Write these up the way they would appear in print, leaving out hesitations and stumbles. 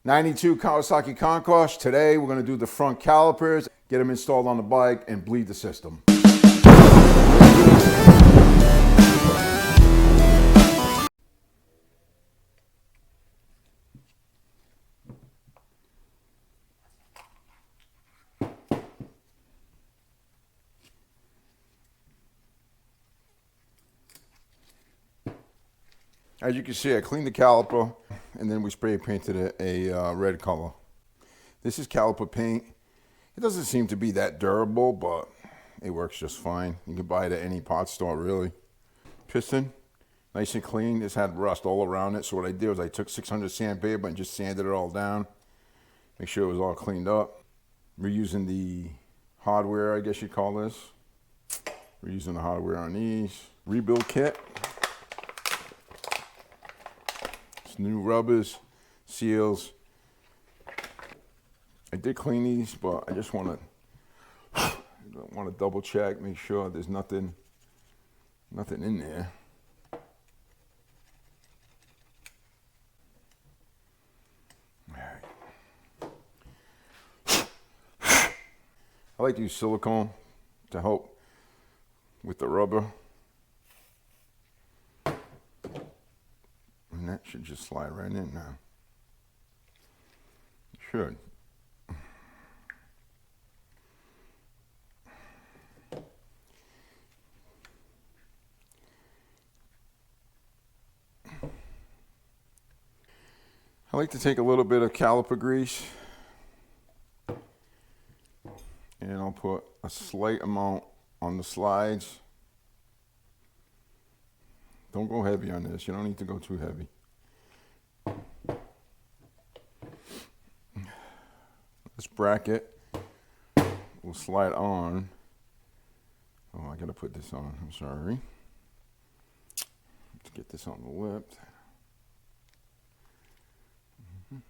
92 Kawasaki Concours. Today we're going to do the front calipers, get them installed on the bike, and bleed the system. As you can see, I cleaned the caliper and then we spray painted it a red color. This is caliper paint. It doesn't seem to be that durable, but it works just fine. You can buy it at any parts store, really. Piston, nice and clean. This had rust all around it, so what I did was I took 600 sandpaper and just sanded it all down. Make sure it was all cleaned up. We're using the hardware, I guess you'd call this. We're using the hardware on these. Rebuild kit. New rubbers, seals. I did clean these, but I just want to double check, make sure there's nothing in there. All right. I like to use silicone to help with the rubber. And that should just slide right in now. It should. I like to take a little bit of caliper grease and I'll put a slight amount on the slides. Don't go heavy on this. You don't need to go too heavy. This bracket will slide on. Oh, I gotta put this on. I'm sorry. Let's get this on the lip. You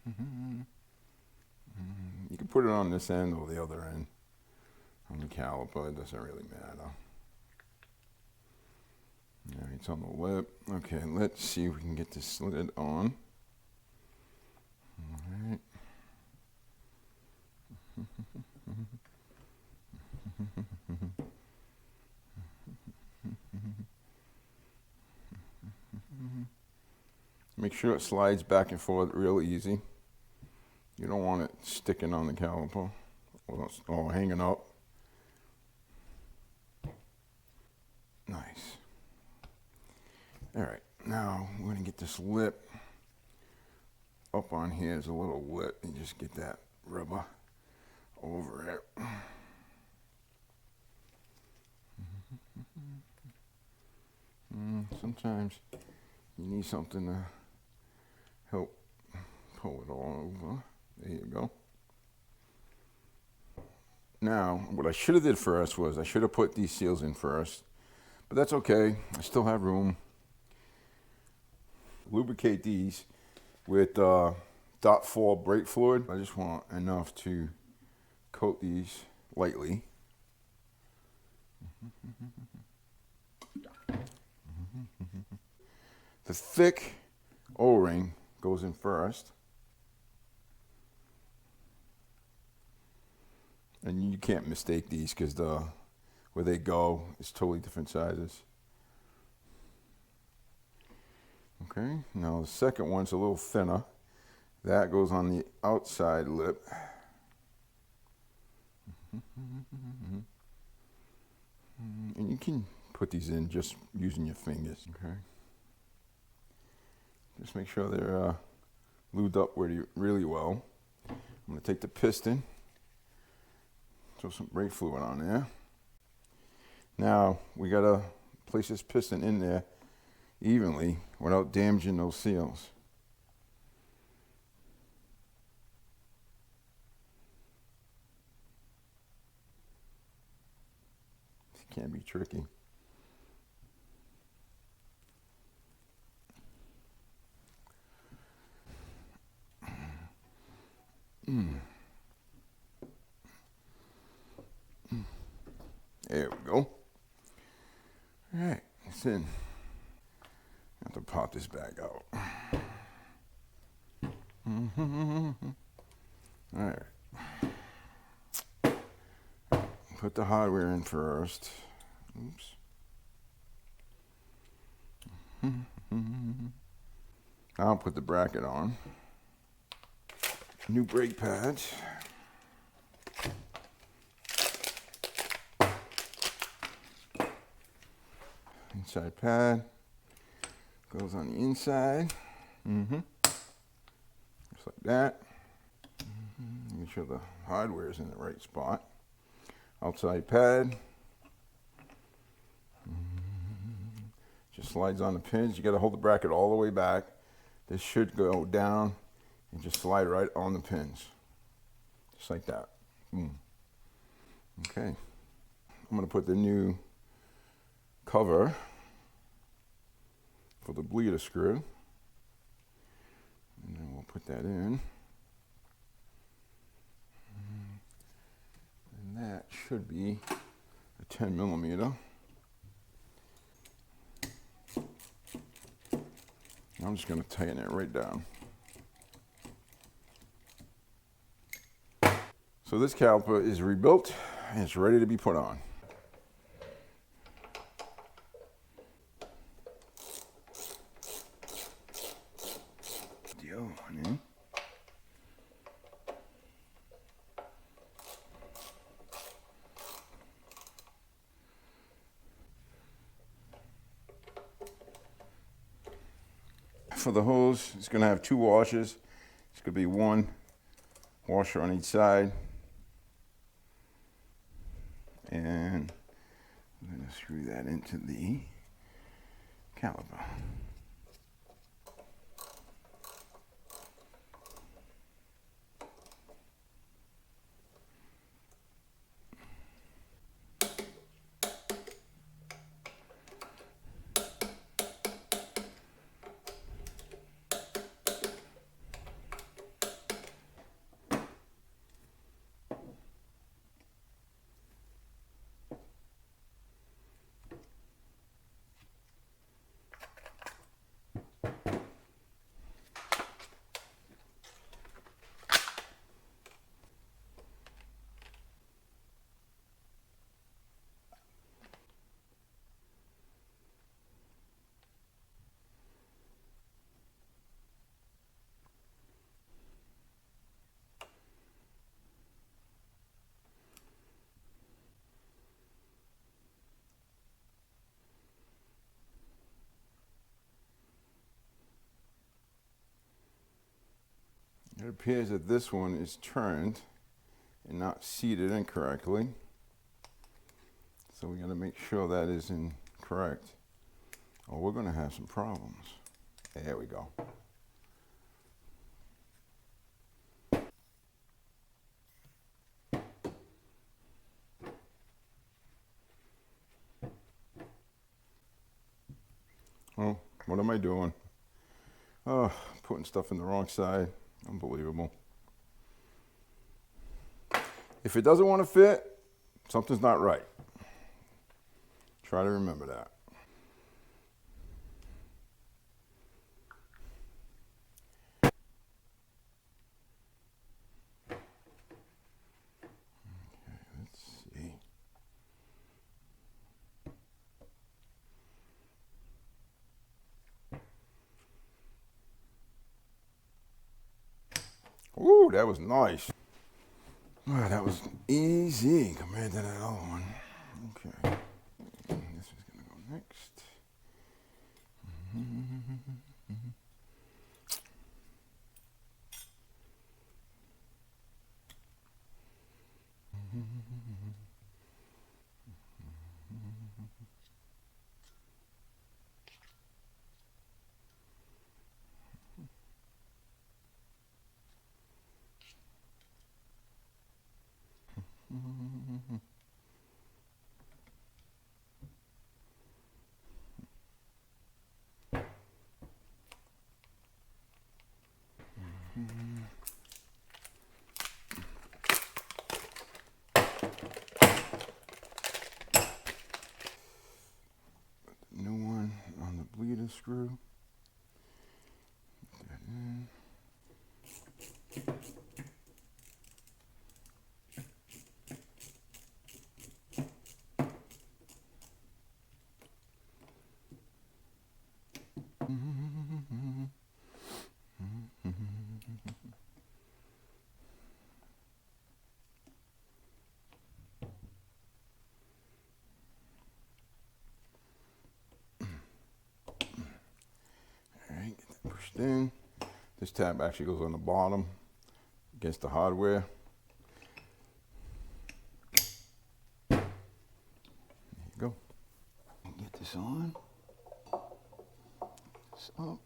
can put it on this end or the other end on the caliper. It doesn't really matter. All right, it's on the lip. Okay, let's see if we can get this slid on. All right. Make sure it slides back and forth real easy. You don't want it sticking on the caliper or hanging up. Nice. All right, now we're going to get this lip up on here. There's a little lip and just get that rubber over it. Sometimes you need something to help pull it all over. There you go. Now, what I should have did first was I should have put these seals in first, but that's okay. I still have room. Lubricate these with .4 brake fluid. I just want enough to coat these lightly. The thick O-ring goes in first. And you can't mistake these because where they go is totally different sizes. Okay, now the second one's a little thinner. That goes on the outside lip. And you can put these in just using your fingers, okay? Just make sure they're lubed up really well. I'm going to take the piston, throw some brake fluid on there. Now we got to place this piston in there evenly without damaging those seals. It can be tricky. There we go. All right, it's in. I have to pop this back out. All right. Put the hardware in first. Oops. I'll put the bracket on. New brake pads. Inside pad goes on the inside. Just like that. Make sure the hardware is in the right spot. Outside pad. Just slides on the pins. You got to hold the bracket all the way back. This should go down and just slide right on the pins. Just like that. Boom. Okay. I'm going to put the new cover for the bleeder screw. And then we'll put that in. And that should be a 10 millimeter. I'm just going to tighten it right down. So this caliper is rebuilt and it's ready to be put on. For the hose, it's going to have 2 washers. It's going to be 1 washer on each side. And I'm going to screw that into the caliper. It appears that this one is turned and not seated incorrectly. So we got to make sure that is incorrect, or we're going to have some problems. There we go. Oh, what am I doing? Oh, putting stuff in the wrong side. Unbelievable. If it doesn't want to fit, something's not right. Try to remember that. Okay, let's see. Ooh, that was nice. Oh, that was easy compared to that other one. Okay. This is going to go next. New one on the bleeder screw. Put that in. pushed in. This tab actually goes on the bottom against the hardware. There you go. Get this on. This up.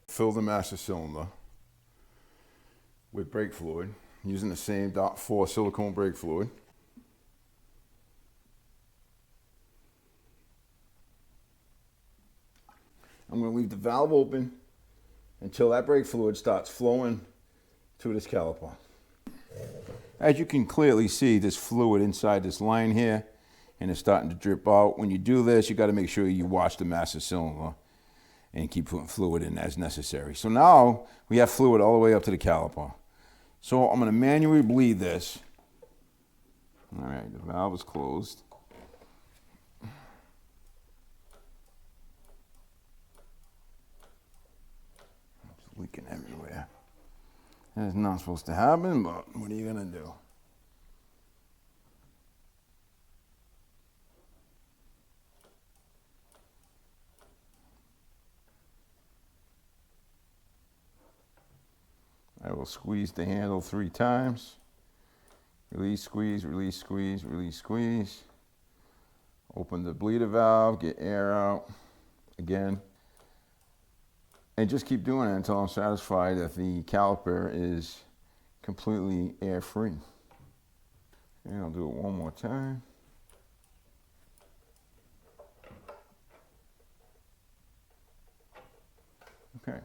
Fill the master cylinder with brake fluid using the same .4 silicone brake fluid. I'm going to leave the valve open until that brake fluid starts flowing to this caliper. As you can clearly see, there's fluid inside this line here, and it's starting to drip out. When you do this, you got to make sure you wash the master cylinder and keep putting fluid in as necessary. So now we have fluid all the way up to the caliper. So I'm going to manually bleed this. All right, the valve is closed. It's leaking everywhere. That's not supposed to happen, but what are you going to do? I will squeeze the handle 3 times. Release, squeeze, release, squeeze, release, squeeze. Open the bleeder valve, get air out again. And just keep doing it until I'm satisfied that the caliper is completely air free. And I'll do it one more time. Okay.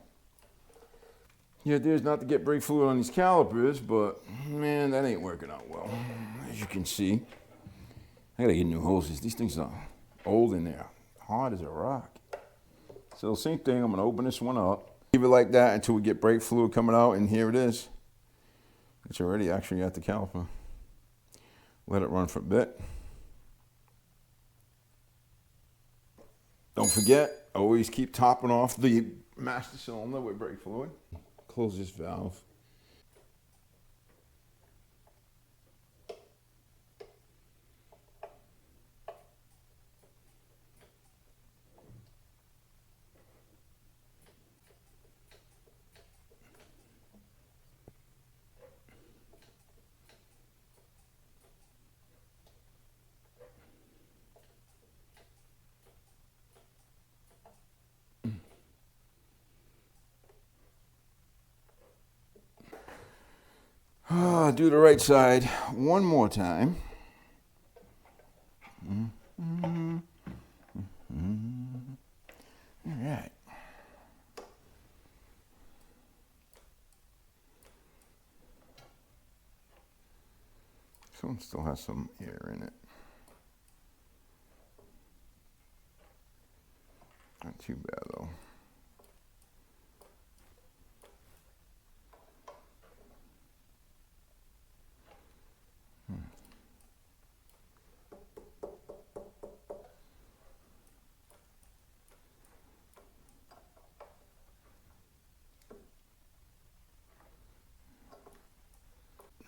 Yeah, there's not to get brake fluid on these calipers, but man, that ain't working out well. As you can see, I gotta get new hoses. These things are old in there, hard as a rock. So same thing, I'm gonna open this one up, leave it like that until we get brake fluid coming out, and here it is. It's already actually at the caliper. Let it run for a bit. Don't forget, always keep topping off the master cylinder with brake fluid. Close this valve. Do the right side one more time. All right. This one still has some air in it. Not too bad though.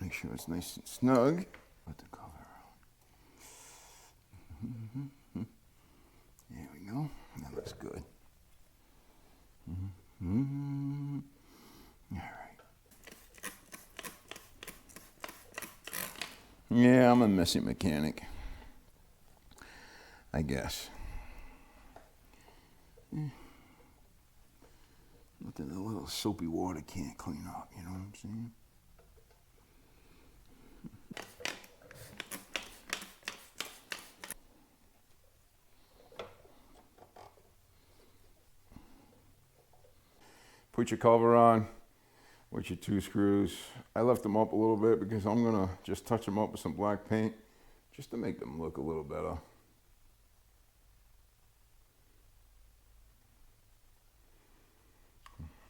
Make sure it's nice and snug. Put the cover on. There we go. That looks good. All right. Yeah, I'm a messy mechanic, I guess. Nothing a little soapy water can't clean up, you know what I'm saying? Put your cover on with your 2 screws. I left them up a little bit because I'm gonna just touch them up with some black paint just to make them look a little better.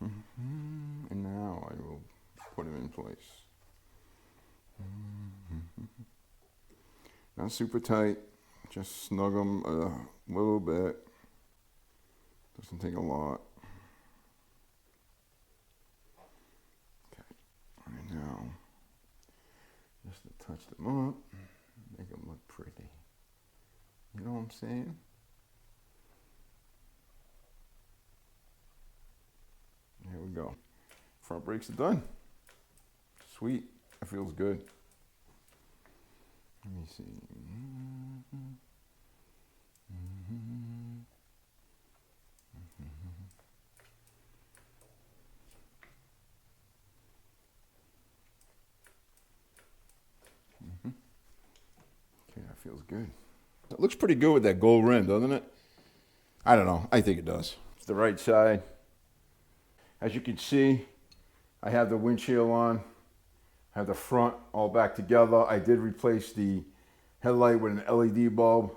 And now I will put them in place. Not super tight, just snug them a little bit. Doesn't take a lot. Okay, and now just to touch them up, make them look pretty. You know what I'm saying? Here we go. Front brakes are done. Sweet. That feels good. Let me see. Okay, that feels good. It looks pretty good with that gold rim, doesn't it? I don't know. I think it does. It's the right side. As you can see, I have the windshield on. I have the front all back together. I did replace the headlight with an LED bulb.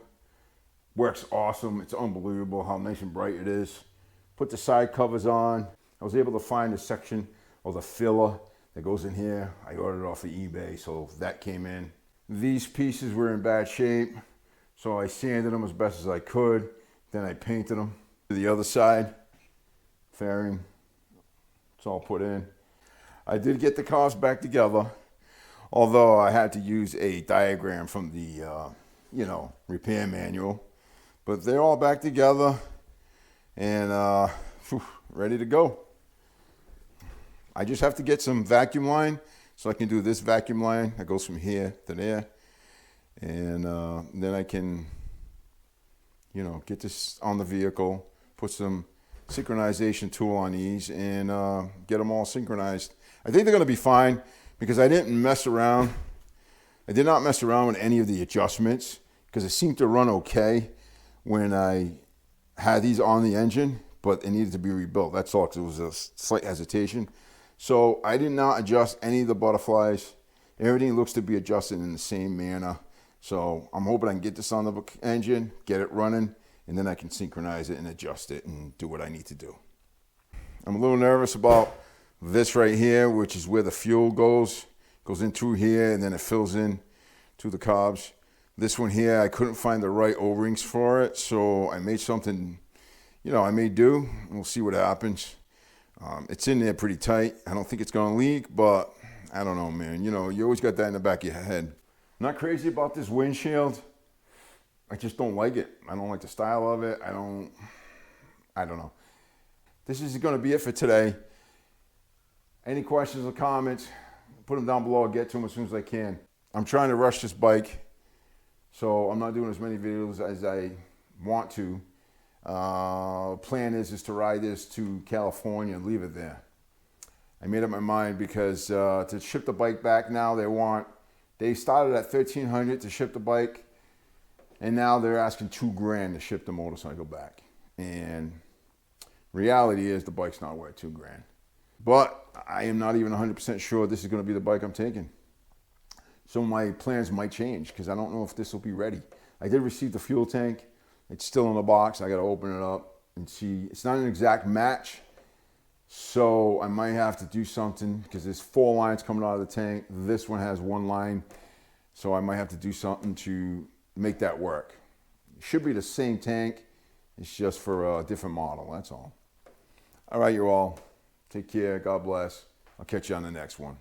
Works awesome. It's unbelievable how nice and bright it is. Put the side covers on. I was able to find a section of the filler that goes in here. I ordered it off of eBay, so that came in. These pieces were in bad shape, so I sanded them as best as I could. Then I painted them. To the other side, fairing. It's all put in. I did get the cars back together, although I had to use a diagram from the, repair manual. But they're all back together and ready to go. I just have to get some vacuum line so I can do this vacuum line that goes from here to there. And then I can, get this on the vehicle, put some synchronization tool on these and get them all synchronized. I think they're going to be fine because I didn't mess around. I did not mess around with any of the adjustments because it seemed to run okay when I had these on the engine, but it needed to be rebuilt. That's all, because it was a slight hesitation. So I did not adjust any of the butterflies. Everything looks to be adjusted in the same manner. So I'm hoping I can get this on the engine, get it running, and then I can synchronize it and adjust it and do what I need to do. I'm a little nervous about this right here, which is where the fuel goes in through here, and then it fills in to the carbs. This one here, I couldn't find the right O-rings for it, so I made something, I may do. We'll see what happens. It's in there pretty tight. I don't think it's gonna leak, but I don't know, man. You always got that in the back of your head. I'm not crazy about this windshield. I just don't like it. I don't like the style of it. I don't know. This is gonna be it for today. Any questions or comments, put them down below. I'll get to them as soon as I can. I'm trying to rush this bike, so I'm not doing as many videos as I want to. Plan is to ride this to California and leave it there. I made up my mind because to ship the bike back now, they started at $1,300 to ship the bike, and now they're asking $2,000 to ship the motorcycle back. And reality is the bike's not worth $2,000. But I am not even 100% sure this is going to be the bike I'm taking. So my plans might change because I don't know if this will be ready. I did receive the fuel tank. It's still in the box. I got to open it up and see. It's not an exact match, so I might have to do something because there's 4 lines coming out of the tank. This one has 1 line, so I might have to do something to make that work. It should be the same tank. It's just for a different model. That's all. All right, you all. Take care. God bless. I'll catch you on the next one.